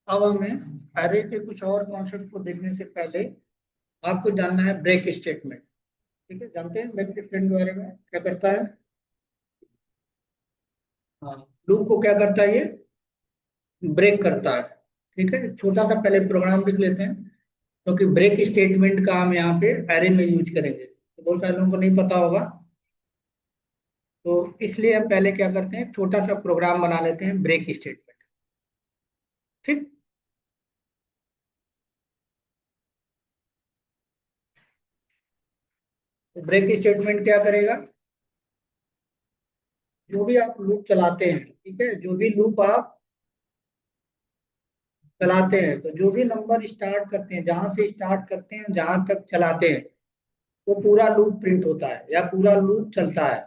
अब हमें एरे के कुछ और कॉन्सेप्ट को देखने से पहले आपको जानना है ब्रेक स्टेटमेंट। ठीक है, जानते हैं ब्रेक स्टेटमेंट के बारे में क्या करता है? हाँ, लूप को क्या करता है ये? ब्रेक करता है। ठीक है, छोटा सा पहले प्रोग्राम लिख लेते हैं, क्योंकि ब्रेक स्टेटमेंट का हम यहाँ पे एरे में यूज करेंगे, तो बहुत सारे लोगों को नहीं पता होगा। तो इसलिए हम पहले क्या करते हैं, छोटा सा प्रोग्राम बना लेते हैं ब्रेक स्टेटमेंट। ठीक। तो ब्रेक स्टेटमेंट क्या करेगा? जो भी आप लूप चलाते हैं, ठीक है, जो भी लूप आप चलाते हैं, तो जो भी नंबर स्टार्ट करते हैं, जहां से स्टार्ट करते हैं जहां तक चलाते हैं, वो पूरा लूप प्रिंट होता है या पूरा लूप चलता है।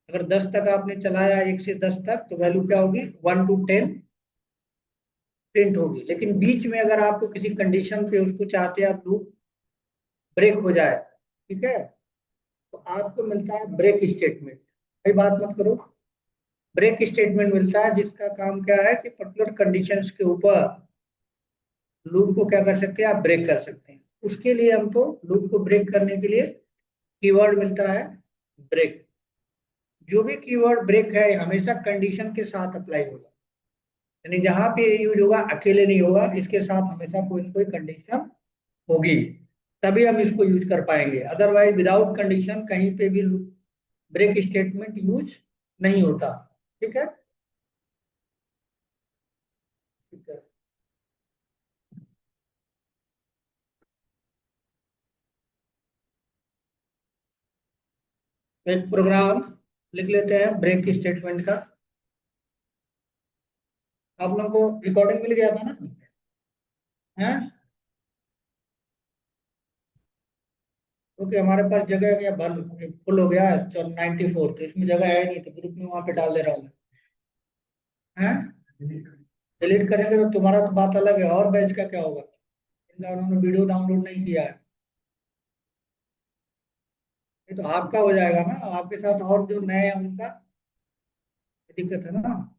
अगर 10 तक आपने चलाया, 1 से 10 तक, तो वैल्यू क्या होगी? 1 to 10 प्रिंट होगी। लेकिन बीच में अगर आपको किसी कंडीशन पे उसको चाहते हैं आप लूप ब्रेक हो जाए, ठीक है, तो आपको मिलता है ब्रेक स्टेटमेंट। कोई बात मत करो। ब्रेक स्टेटमेंट मिलता है जिसका काम क्या है कि पर्टिकुलर कंडीशंस के ऊपर लूप को क्या कर सकते हैं, आप ब्रेक कर सकते हैं। उसके लिए हमको लूप को ब्रेक करने के लिए कीवर्ड मिलता है ब्रेक। जो भी कीवर्ड ब्रेक है हमेशा कंडीशन के साथ अप्लाई होगा, यानी जहां पे ये यूज होगा अकेले नहीं होगा, इसके साथ हमेशा कोई ना कोई कंडीशन होगी, तभी हम इसको यूज कर पाएंगे। अदरवाइज विदाउट कंडीशन कहीं पे भी ब्रेक स्टेटमेंट यूज नहीं होता। ठीक है। ठीक है, तो एक प्रोग्राम लिख लेते हैं ब्रेक स्टेटमेंट का। आप लोगों को रिकॉर्डिंग मिल गया था ना? है? ओके, हमारे पास जगह क्या भर फुल हो गया है, 94, तो इसमें जगह है नहीं, तो ग्रुप में वहां पे डाल दे रहा हूँ मैं। डिलीट करेंगे तो तुम्हारा तो बात अलग है, और बैच का क्या होगा? इनका उन्होंने वीडियो डाउनलोड नहीं किया है। ये तो आपका हो जाएगा ना, आपके साथ और जो नए हैं उनका दिक्कत है ना।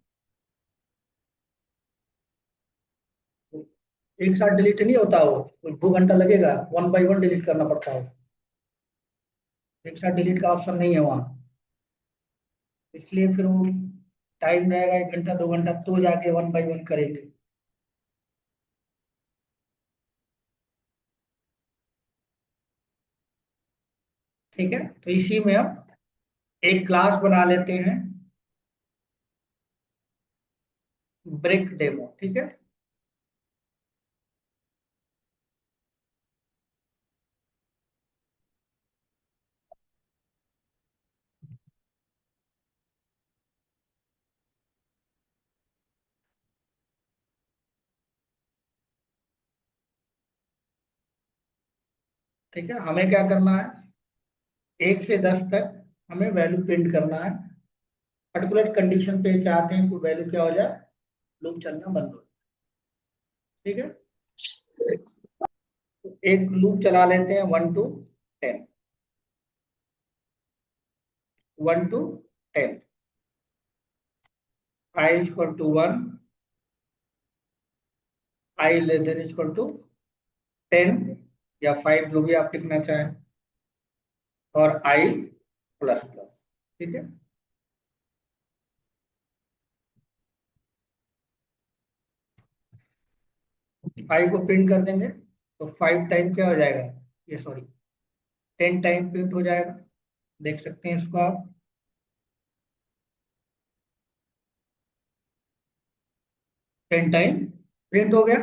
एक साथ डिलीट नहीं होता वो, कुछ 2 घंटा लगेगा, 1 by 1 डिलीट करना पड़ता है। एक साथ डिलीट का ऑप्शन नहीं है वहाँ, इसलिए फिर वो टाइम रहेगा 1 घंटा 2 घंटा, तो जाके 1 by 1 करेंगे। ठीक है, तो इसी में हम एक क्लास बना लेते हैं ब्रेक डेमो। ठीक है। ठीक है, हमें क्या करना है, 1 से 10 तक हमें वैल्यू प्रिंट करना है। पर्टिकुलर कंडीशन पे चाहते हैं कि वैल्यू क्या हो जाए, लूप चलना बंद हो जाए। ठीक है, तो एक लूप चला लेते हैं 1 to 10। 1 to 10, I = 1, I < 10 या 5, जो भी आप लिखना चाहें, और I++। ठीक है, 5 को प्रिंट कर देंगे, तो 5 टाइम क्या हो जाएगा, ये सॉरी 10 टाइम प्रिंट हो जाएगा। देख सकते हैं इसको आप, 10 टाइम प्रिंट हो गया।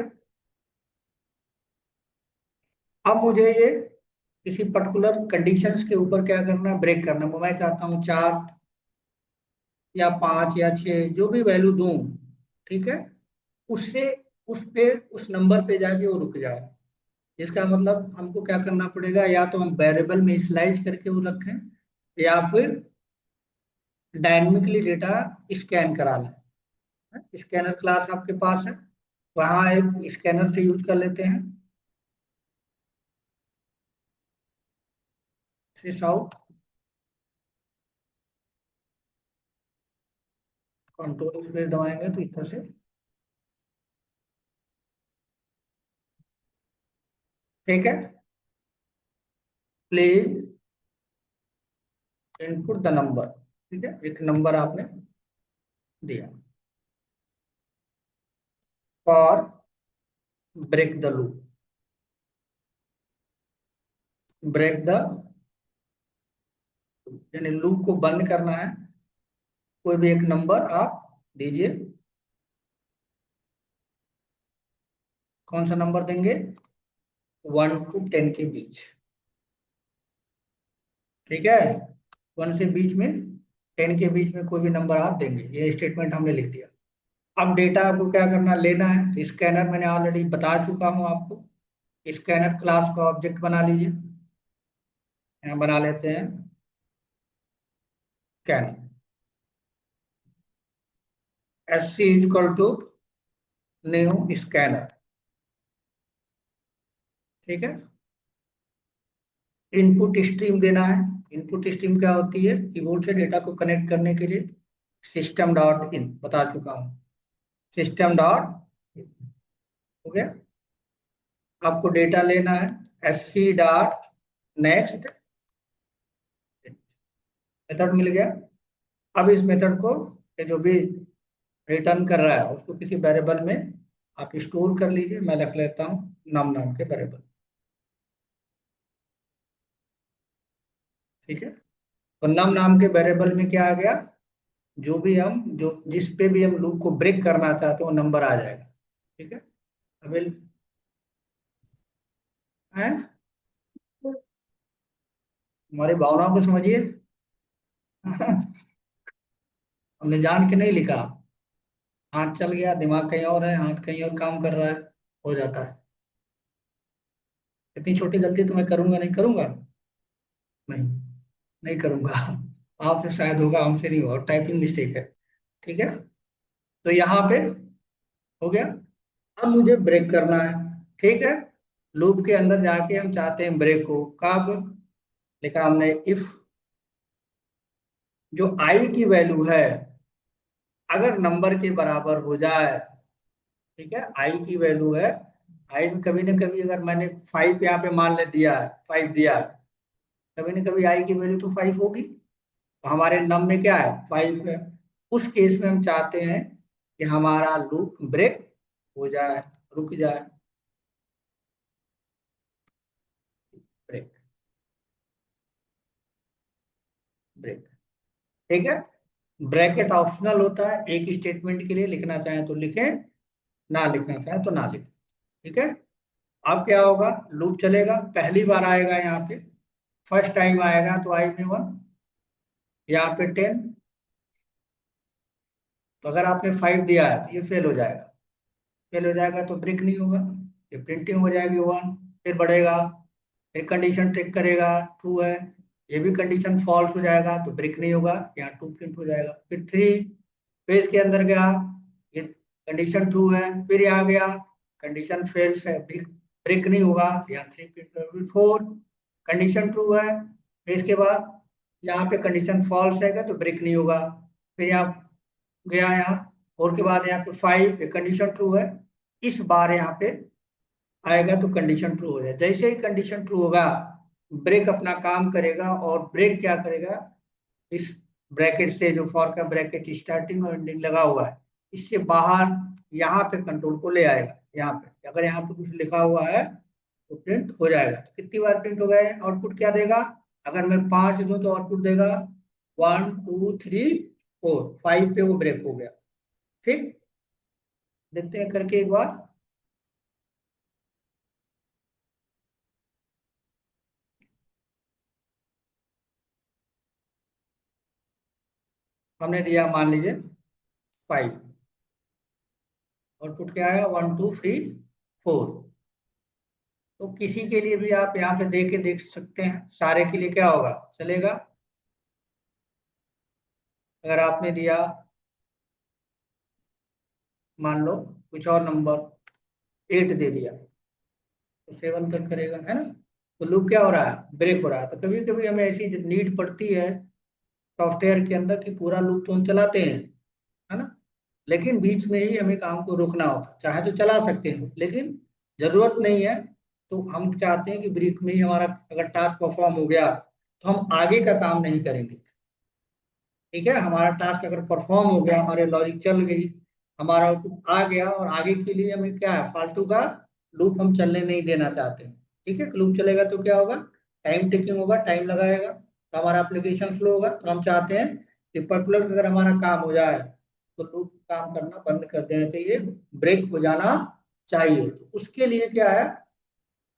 अब मुझे ये किसी पर्टिकुलर कंडीशंस के ऊपर क्या करना, ब्रेक करना। मैं चाहता हूँ 4 या 5 या 6, जो भी वैल्यू दूं, ठीक है, उससे उस पे उस नंबर पे जाके वो रुक जाए। इसका मतलब हमको क्या करना पड़ेगा, या तो हम वेरिएबल में स्लाइड करके वो रखें, या फिर डायनेमिकली डेटा स्कैन करा लें। स्कैनर क्लास आपके पास है, वहाँ एक स्कैनर से यूज कर लेते हैं। सिस आउट, कंट्रोल पे दबाएंगे तो इस तरह से ठीक है, प्लीज इनपुट द नंबर। ठीक है, एक नंबर आपने दिया और break the loop. Break the, यानी लूप को बंद करना है। कोई भी एक नंबर आप दीजिए। कौन सा नंबर देंगे? 1 to 10 के बीच। ठीक है, 1 से बीच में, 10 के बीच में कोई भी नंबर आप देंगे। ये स्टेटमेंट हमने लिख दिया। अब डेटा आपको क्या करना, लेना है। स्कैनर मैंने ऑलरेडी बता चुका हूं आपको। स्कैनर क्लास का ऑब्जेक्ट बना लीजिए। यहाँ बना लेते हैं scanner. S C equal to new scanner. ठीक है, इनपुट स्ट्रीम देना है। इनपुट स्ट्रीम क्या होती है? कीबोर्ड से डेटा को कनेक्ट करने के लिए सिस्टम डॉट इन बता चुका हूँ। सिस्टम डॉट, हो गया। आपको डेटा लेना है। S C dot next, method मिल गया। अब इस मेथड को, ये जो भी रिटर्न कर रहा है उसको किसी वेरिएबल में आप स्टोर कर लीजिए। मैं रख लेता हूँ नम नाम के वेरिएबल। ठीक है, तो नम नाम के वेरिएबल में क्या आ गया? जो भी हम, जो जिस पे भी हम लूप को ब्रेक करना चाहते हैं वो नंबर आ जाएगा। ठीक है, अब है, हमारी भावनाओं को समझिए। हमने जान के नहीं लिखा। हाथ चल गया, दिमाग कहीं और है, हाथ कहीं और काम कर रहा है, हो जाता है। इतनी छोटी गलती तो मैं करूंगा नहीं, करूंगा नहीं, नहीं करूंगा। आपसे शायद होगा, हमसे नहीं होगा, टाइपिंग मिस्टेक है। ठीक है, तो यहाँ पे हो गया। अब मुझे ब्रेक करना है। ठीक है, लूप के अंदर जाके हम चाहते हैं ब्रेक हो। कब? लिखा हमने इफ जो आई की वैल्यू है अगर नंबर के बराबर हो जाए। ठीक है, आई की वैल्यू है, आई में कभी ना कभी अगर मैंने 5 यहाँ पे मान ले दिया है, 5 दिया है, कभी ना कभी आई की वैल्यू तो 5 होगी। तो हमारे नम में क्या है? 5 है। उस केस में हम चाहते हैं कि हमारा लूप ब्रेक हो जाए, रुक जाए। Break, break. ठीक है, ब्रैकेट ऑप्शनल होता है, एक स्टेटमेंट के लिए लिखना चाहें तो लिखें, ना लिखना चाहें तो ना लिखें। ठीक है, अब क्या होगा? लूप चलेगा, पहली बार आएगा यहाँ पे, फर्स्ट टाइम आएगा तो आई में 1, यहाँ पे 10। तो अगर आपने 5 दिया है तो ये फेल हो जाएगा। फेल हो जाएगा तो ब्रेक नहीं होगा, ये प्रिंटिंग हो जाएगी 1। फिर बढ़ेगा, फिर कंडीशन चेक करेगा, ट्रू है। ये भी कंडीशन फॉल्स हो जाएगा तो ब्रेक नहीं होगा, यहाँ 2 प्रिंट हो जाएगा। फिर 3, फिर इसके अंदर गया, ये कंडीशन ट्रू है। फिर यहाँ गया, कंडीशन फेल्स है, ब्रेक नहीं होगा, यहाँ 3 प्रिंट होगा। 4, कंडीशन ट्रू है। फिर इसके बाद यहाँ पे कंडीशन फॉल्स रहेगा तो ब्रेक नहीं होगा। फिर यहाँ गया, यहाँ और के बाद यहाँ पे 5, ये कंडीशन ट्रू है। इस बार यहाँ पे आएगा तो कंडीशन ट्रू हो जाए। जैसे ही कंडीशन ट्रू होगा ब्रेक अपना काम करेगा, और ब्रेक क्या करेगा? इस ब्रैकेट से, जो फॉर का ब्रैकेट स्टार्टिंग और एंडिंग लगा हुआ है, इससे बाहर यहाँ पे कंट्रोल को ले आएगा। यहाँ पे अगर यहाँ पे कुछ लिखा हुआ है तो प्रिंट हो जाएगा। तो कितनी बार प्रिंट हो गए? आउटपुट क्या देगा? अगर मैं 5 दूं तो आउटपुट देगा 1 2 3 4, 5 पे वो ब्रेक हो गया। ठीक, देखते हैं करके एक बार। हमने दिया मान लीजिए 5, आउटपुट क्या आया? 1 2 3 4। तो किसी के लिए भी आप यहाँ पे दे के देख सकते हैं, सारे के लिए क्या होगा, चलेगा। अगर आपने दिया मान लो कुछ और नंबर 8 दे दिया तो 7 तक करेगा, है ना। तो लूप क्या हो रहा है? ब्रेक हो रहा है। तो कभी कभी हमें ऐसी नीड पड़ती है सॉफ्टवेयर के अंदर कि पूरा लूप तो हम चलाते हैं, है ना, लेकिन बीच में ही हमें काम को रोकना होता है। चाहे तो चला सकते हैं लेकिन जरूरत नहीं है। तो हम चाहते हैं कि ब्रेक में ही हमारा अगर टास्क परफॉर्म हो गया तो हम आगे का काम नहीं करेंगे। ठीक है, हमारा टास्क अगर परफॉर्म हो गया, हमारे लॉजिक चल गई, हमारा आउटपुट आ गया, और आगे के लिए हमें क्या है, फालतू का लूप हम चलने नहीं देना चाहते हैं। ठीक है, लूप चलेगा तो क्या होगा, टाइम टेकिंग होगा, टाइम लगाएगा, तो हमारा एप्लीकेशन स्लो होगा। तो हम चाहते हैं कि पर्टिकुलर अगर हमारा काम हो जाए तो लूप काम करना बंद कर देना चाहिए, ब्रेक हो जाना चाहिए। तो उसके लिए क्या है,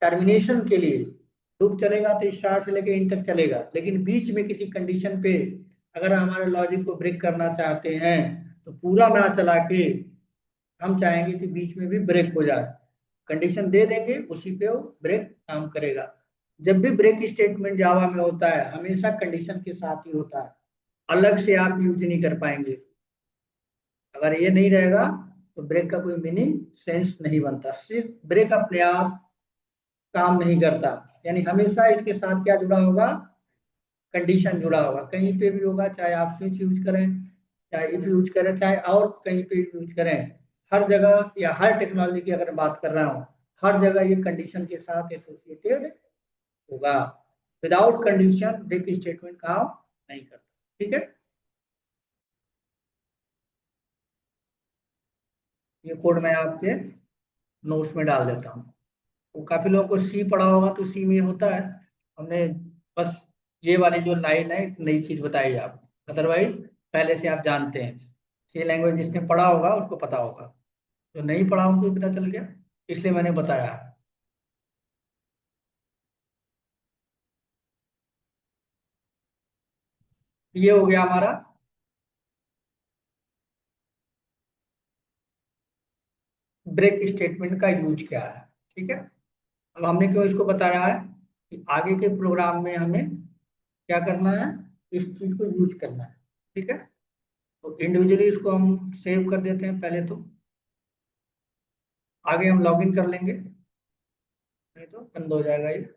टर्मिनेशन के लिए लूप चलेगा तो स्टार्ट से लेकर एंड तक चलेगा, लेकिन बीच में किसी कंडीशन पे अगर हमारे लॉजिक को ब्रेक करना चाहते हैं तो पूरा ना चला के हम चाहेंगे कि बीच में भी ब्रेक हो जाए, कंडीशन दे देंगे, उसी पे वो ब्रेक काम करेगा। जब भी ब्रेक स्टेटमेंट जावा में होता है हमेशा कंडीशन के साथ ही होता है, अलग से आप यूज नहीं कर पाएंगे। अगर ये नहीं रहेगा तो ब्रेक का कोई मीनिंग सेंस नहीं बनता। सिर्फ ब्रेक अपने आप काम नहीं करता, यानी हमेशा इसके साथ क्या जुड़ा होगा, कंडीशन जुड़ा होगा। कहीं पे भी होगा, चाहे आप स्विच यूज करें, चाहे इफ यूज करें, चाहे और कहीं पे यूज करें, हर जगह या हर टेक्नोलॉजी की अगर बात कर रहा हूँ, हर जगह ये कंडीशन के साथ एसोसिएटेड होगा। विदाउट कंडीशन ब्रेक स्टेटमेंट काम नहीं करता। ठीक है, ये कोड मैं आपके नोट्स में डाल देता हूँ। तो काफी लोगों को सी पढ़ा होगा, तो सी में होता है, हमने बस ये वाली जो लाइन है एक नई चीज बताई आप, अदरवाइज पहले से आप जानते हैं। सी लैंग्वेज जिसने पढ़ा होगा उसको पता होगा, जो नहीं पढ़ा उनको भी पता चल गया, इसलिए मैंने बताया। ये हो गया हमारा ब्रेक स्टेटमेंट का यूज क्या है। ठीक है, अब हमने क्यों इसको बताया है कि आगे के प्रोग्राम में हमें क्या करना है, इस चीज को यूज करना है। ठीक है, तो इंडिविजुअली इसको हम सेव कर देते हैं पहले, तो आगे हम लॉगिन कर लेंगे, नहीं तो बंद हो जाएगा ये।